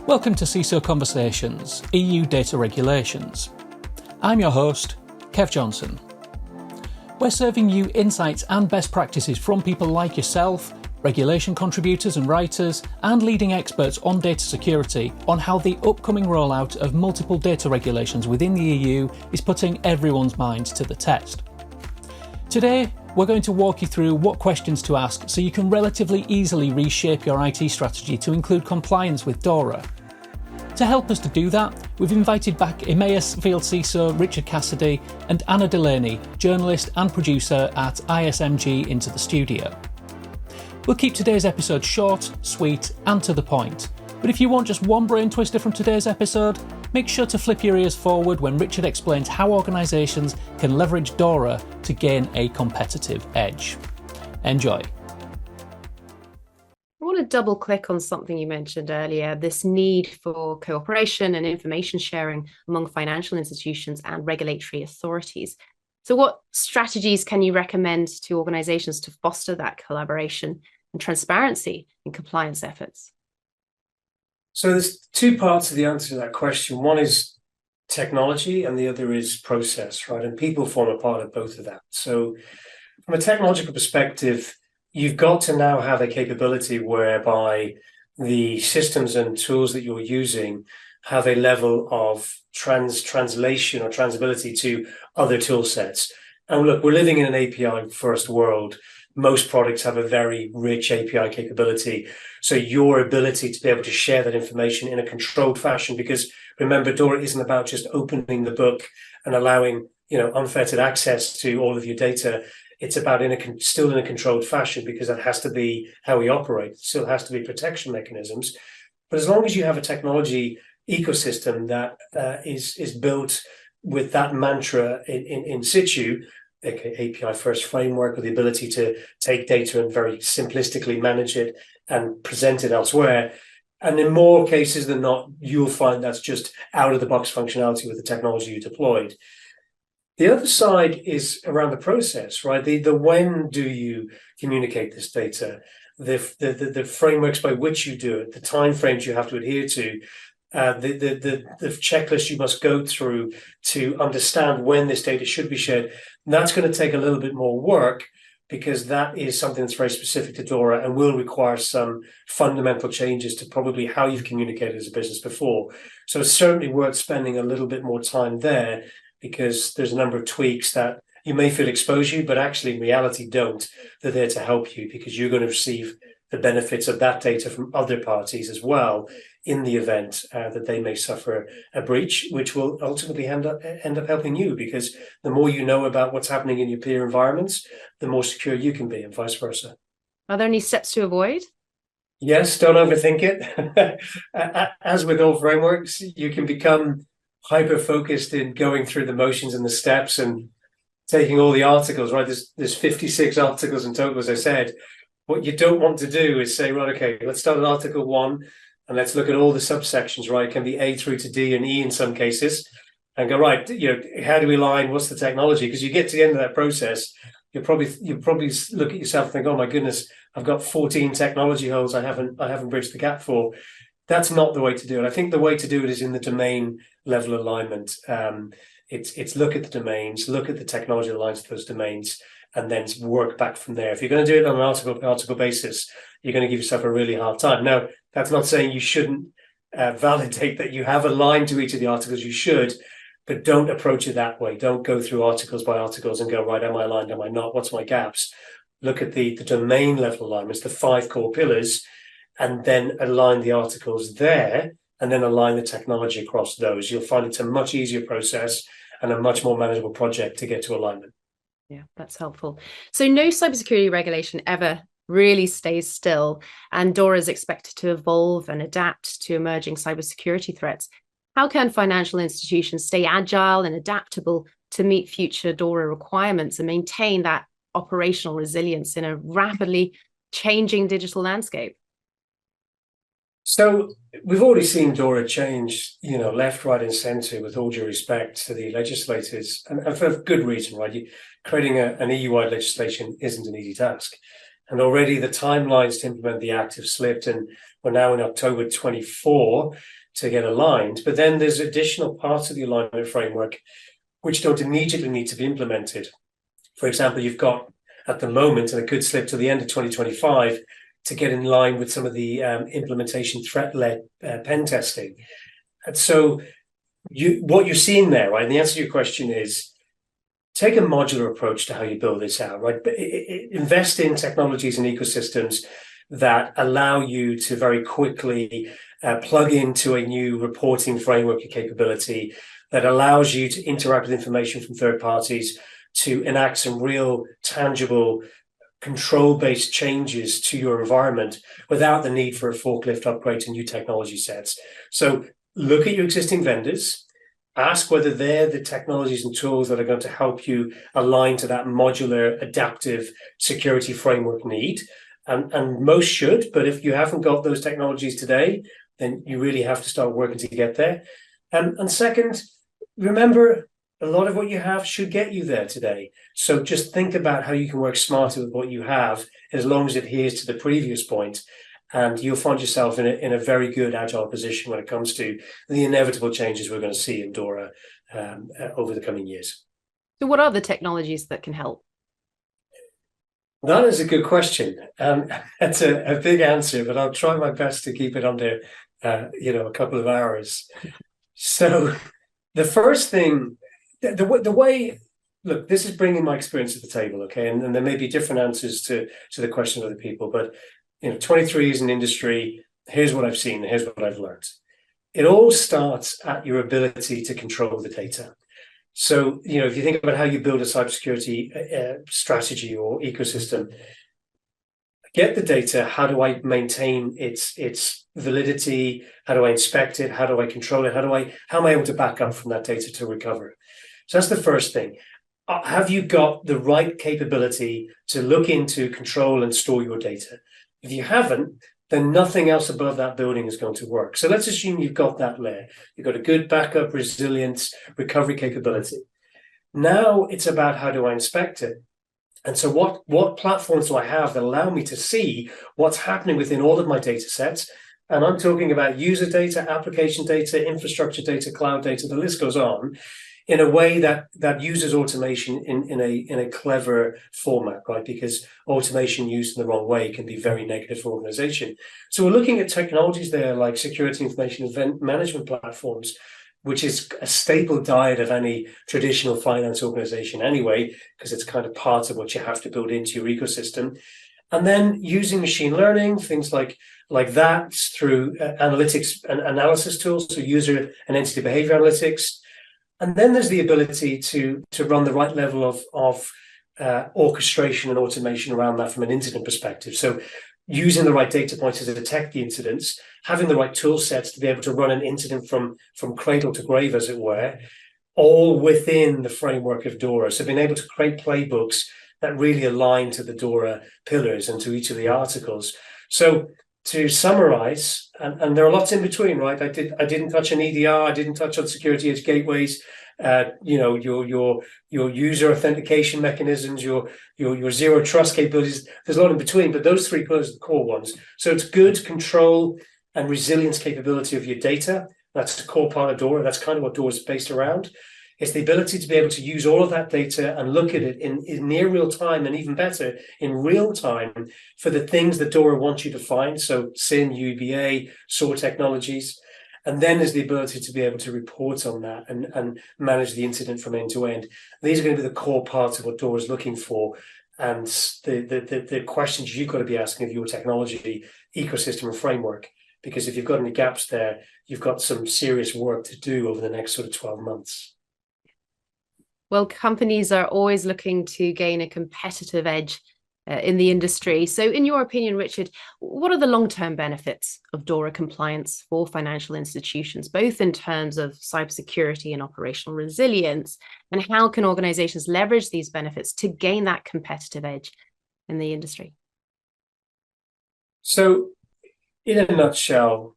Welcome to CISO Conversations, EU Data Regulations. I'm your host, Kev Johnson. We're serving you insights and best practices from people like yourself, regulation contributors and writers, and leading experts on data security on how the upcoming rollout of multiple data regulations within the EU is putting everyone's minds to the test. Today, we're going to walk you through what questions to ask so you can relatively easily reshape your IT strategy to include compliance with DORA. To help us to do that, we've invited back EMEA Field CISO Richard Cassidy and Anna Delaney, journalist and producer at ISMG, into the studio. We'll keep today's episode short, sweet, and to the point. But if you want just one brain twister from today's episode, make sure to flip your ears forward when Richard explains how organisations can leverage DORA to gain a competitive edge. Enjoy. I want to double click on something you mentioned earlier, this need for cooperation and information sharing among financial institutions and regulatory authorities. So what strategies can you recommend to organizations to foster that collaboration and transparency in compliance efforts? So there's two parts of the answer to that question. One is technology and the other is process, right? And people form a part of both of that. So from a technological perspective, you've got to now have a capability whereby the systems and tools that you're using have a level of translation or transability to other tool sets. And look, we're living in an API first world. Most products have a very rich API capability. So your ability to be able to share that information in a controlled fashion, because remember, DORA isn't about just opening the book and allowing, unfettered access to all of your data. It's about still in a controlled fashion, because that has to be how we operate. It still has to be protection mechanisms. But as long as you have a technology ecosystem that is built with that mantra in situ, API first framework, with the ability to take data and very simplistically manage it and present it elsewhere. And in more cases than not, you'll find that's just out of the box functionality with the technology you deployed. The other side is around the process, right? The when do you communicate this data, the frameworks by which you do it, the timeframes you have to adhere to, the checklist you must go through to understand when this data should be shared. And that's going to take a little bit more work, because that is something that's very specific to DORA and will require some fundamental changes to probably how you've communicated as a business before. So it's certainly worth spending a little bit more time there, because there's a number of tweaks that you may feel expose you, but actually in reality don't. They're there to help you, because you're going to receive the benefits of that data from other parties as well in the event that they may suffer a breach, which will ultimately end up helping you, because the more you know about what's happening in your peer environments, the more secure you can be, and vice versa. Are there any steps to avoid? Yes, don't overthink it. As with all frameworks, you can become hyper-focused in going through the motions and the steps and taking all the articles, right? There's 56 articles in total, as I said. What you don't want to do is say, right, okay, let's start at Article 1 and let's look at all the subsections, right? It can be A through to D and E in some cases, and go, right, how do we align? What's the technology? Because you get to the end of that process, you'll probably look at yourself and think, oh my goodness, I've got 14 technology holes I haven't bridged the gap for. That's not the way to do it. I think the way to do it is in the domain level alignment. It's look at the domains, look at the technology that aligns to those domains, and then work back from there. If you're going to do it on an article basis, you're going to give yourself a really hard time. Now, that's not saying you shouldn't validate that you have aligned to each of the articles. You should, but don't approach it that way. Don't go through articles by articles and go, right, am I aligned, am I not? What's my gaps? Look at the domain level alignments, the 5 core pillars, and then align the articles there, and then align the technology across those. You'll find it's a much easier process and a much more manageable project to get to alignment. Yeah, that's helpful. So no cybersecurity regulation ever really stays still, and DORA is expected to evolve and adapt to emerging cybersecurity threats. How can financial institutions stay agile and adaptable to meet future DORA requirements and maintain that operational resilience in a rapidly changing digital landscape? So we've already seen DORA change, left, right, and centre, with all due respect to the legislators, and for good reason, right? Creating an EU-wide legislation isn't an easy task. And already the timelines to implement the act have slipped, and we're now in October 24 to get aligned. But then there's additional parts of the alignment framework which don't immediately need to be implemented. For example, you've got at the moment, and it could slip to the end of 2025, to get in line with some of the implementation threat-led pen testing. And so what you're seeing there, right, and the answer to your question is, take a modular approach to how you build this out, right? Invest in technologies and ecosystems that allow you to very quickly plug into a new reporting framework or capability that allows you to interact with information from third parties, to enact some real tangible control-based changes to your environment without the need for a forklift upgrade to new technology sets. So look at your existing vendors, ask whether they're the technologies and tools that are going to help you align to that modular adaptive security framework need. And most should, but if you haven't got those technologies today, then you really have to start working to get there. And second, remember, a lot of what you have should get you there today. So just think about how you can work smarter with what you have, as long as it adheres to the previous point, and you'll find yourself in a very good agile position when it comes to the inevitable changes we're going to see in DORA over the coming years. So what are the technologies that can help? That is a good question. That's a big answer, but I'll try my best to keep it under a couple of hours. So the first thing, the way, look, this is bringing my experience to the table, okay? And there may be different answers to the question of other people, but 23 years in industry, here's what I've seen, here's what I've learned. It all starts at your ability to control the data. So, if you think about how you build a cybersecurity strategy or ecosystem, get the data, how do I maintain its validity? How do I inspect it? How do I control it? How am I able to back up from that data to recover? So that's the first thing. Have you got the right capability to look into, control, and store your data? If you haven't, then nothing else above that building is going to work. So let's assume you've got that layer. You've got a good backup, resilience, recovery capability. Now it's about, how do I inspect it? And so what platforms do I have that allow me to see what's happening within all of my data sets? And I'm talking about user data, application data, infrastructure data, cloud data, the list goes on, in a way that uses automation in a clever format, right? Because automation used in the wrong way can be very negative for organization. So we're looking at technologies there like security information event management platforms, which is a staple diet of any traditional finance organization anyway, because it's kind of part of what you have to build into your ecosystem. And then using machine learning, things like that through analytics and analysis tools, so user and entity behavior analytics. And then there's the ability to run the right level of orchestration and automation around that from an incident perspective. So using the right data points to detect the incidents, having the right tool sets to be able to run an incident from cradle to grave, as it were, all within the framework of DORA. So being able to create playbooks that really align to the DORA pillars and to each of the articles. So to summarize, and there are lots in between, right? I didn't touch on EDR, I didn't touch on security edge gateways, your user authentication mechanisms, your zero trust capabilities. There's a lot in between, but those three pillars are the core ones. So it's good control and resilience capability of your data. That's the core part of DORA. That's kind of what DORA is based around. It's the ability to be able to use all of that data and look at it in near real time, and even better, in real time, for the things that DORA wants you to find. So SIM, UBA, SOAR technologies. And then there's the ability to be able to report on that and manage the incident from end to end. These are going to be the core parts of what DORA is looking for. And the questions you've got to be asking of your technology, ecosystem, and framework. Because if you've got any gaps there, you've got some serious work to do over the next sort of 12 months. Well, companies are always looking to gain a competitive edge in the industry. So in your opinion, Richard, what are the long-term benefits of DORA compliance for financial institutions, both in terms of cybersecurity and operational resilience? And how can organizations leverage these benefits to gain that competitive edge in the industry? So in a nutshell,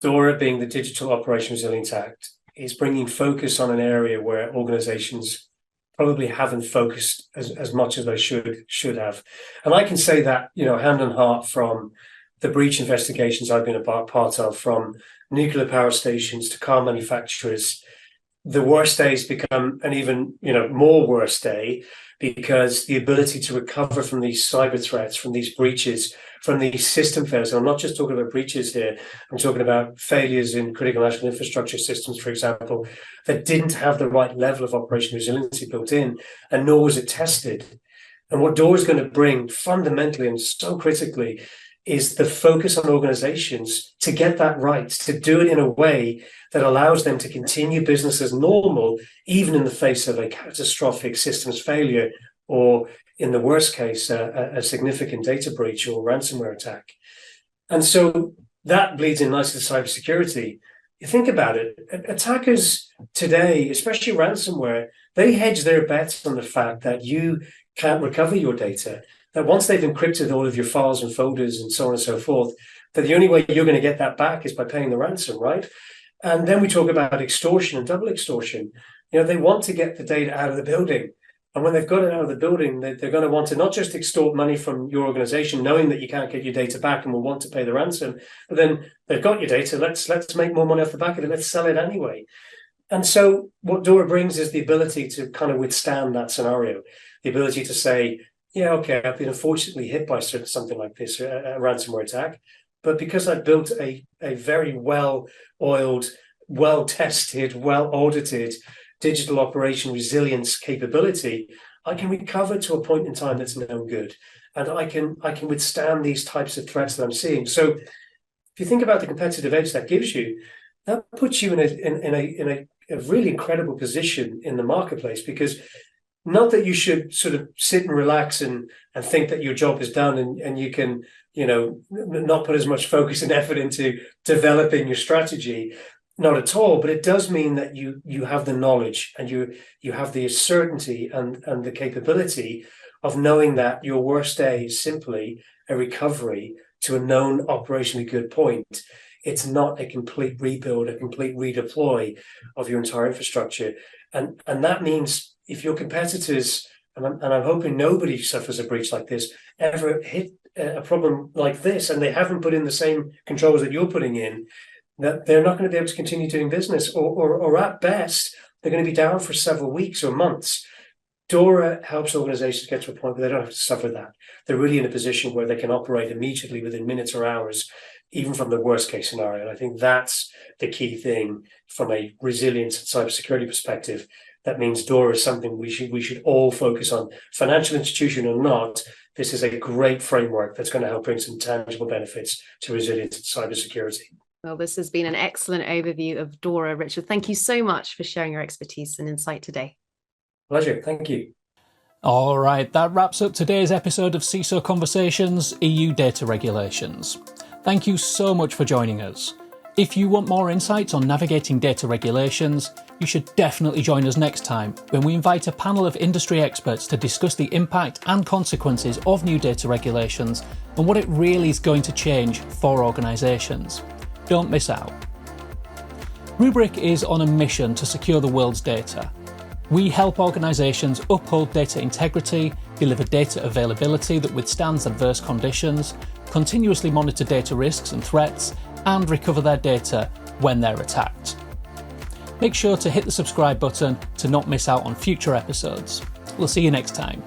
DORA, being the Digital Operation Resilience Act, is bringing focus on an area where organizations probably haven't focused as much as they should have. And I can say that, hand on heart, from the breach investigations I've been a part of, from nuclear power stations to car manufacturers. The worst days become an even more worse day, because the ability to recover from these cyber threats, from these breaches, from these system failures. And I'm not just talking about breaches here. I'm talking about failures in critical national infrastructure systems, for example, that didn't have the right level of operational resiliency built in, and nor was it tested. And what DORA is going to bring fundamentally and so critically is the focus on organizations to get that right, to do it in a way that allows them to continue business as normal, even in the face of a catastrophic systems failure, or in the worst case, a significant data breach or ransomware attack. And so that bleeds in nicely to cybersecurity. You think about it, attackers today, especially ransomware, they hedge their bets on the fact that you can't recover your data, that once they've encrypted all of your files and folders and so on and so forth, that the only way you're going to get that back is by paying the ransom, right? And then we talk about extortion and double extortion. They want to get the data out of the building. And when they've got it out of the building, they're going to want to not just extort money from your organization, knowing that you can't get your data back and will want to pay the ransom, but then they've got your data, let's make more money off the back of it, let's sell it anyway. And so what DORA brings is the ability to kind of withstand that scenario, the ability to say, yeah, okay, I've been unfortunately hit by something like this, a ransomware attack, but because I built a very well-oiled, well-tested, well-audited digital operation resilience capability, I can recover to a point in time that's no good, and I can withstand these types of threats that I'm seeing. So, if you think about the competitive edge that gives you, that puts you in a really incredible position in the marketplace, because not that you should sort of sit and relax and think that your job is done and you can, not put as much focus and effort into developing your strategy. Not at all, but it does mean that you have the knowledge and you have the certainty and the capability of knowing that your worst day is simply a recovery to a known operationally good point. It's not a complete rebuild, a complete redeploy of your entire infrastructure. And that means if your competitors, and I'm hoping nobody suffers a breach like this, ever hit a problem like this, and they haven't put in the same controls that you're putting in, that they're not going to be able to continue doing business, or at best, they're going to be down for several weeks or months. DORA helps organizations get to a point where they don't have to suffer that. They're really in a position where they can operate immediately within minutes or hours, even from the worst case scenario. And I think that's the key thing from a resilience and cybersecurity perspective. That means DORA is something we should all focus on. Financial institution or not, this is a great framework that's going to help bring some tangible benefits to resilience and cybersecurity. Well, this has been an excellent overview of DORA. Richard, thank you so much for sharing your expertise and insight today. Pleasure. Thank you. All right, that wraps up today's episode of CISO Conversations, EU Data Regulations. Thank you so much for joining us. If you want more insights on navigating data regulations, you should definitely join us next time when we invite a panel of industry experts to discuss the impact and consequences of new data regulations and what it really is going to change for organisations. Don't miss out. Rubrik is on a mission to secure the world's data. We help organisations uphold data integrity, deliver data availability that withstands adverse conditions, continuously monitor data risks and threats, and recover their data when they're attacked. Make sure to hit the subscribe button to not miss out on future episodes. We'll see you next time.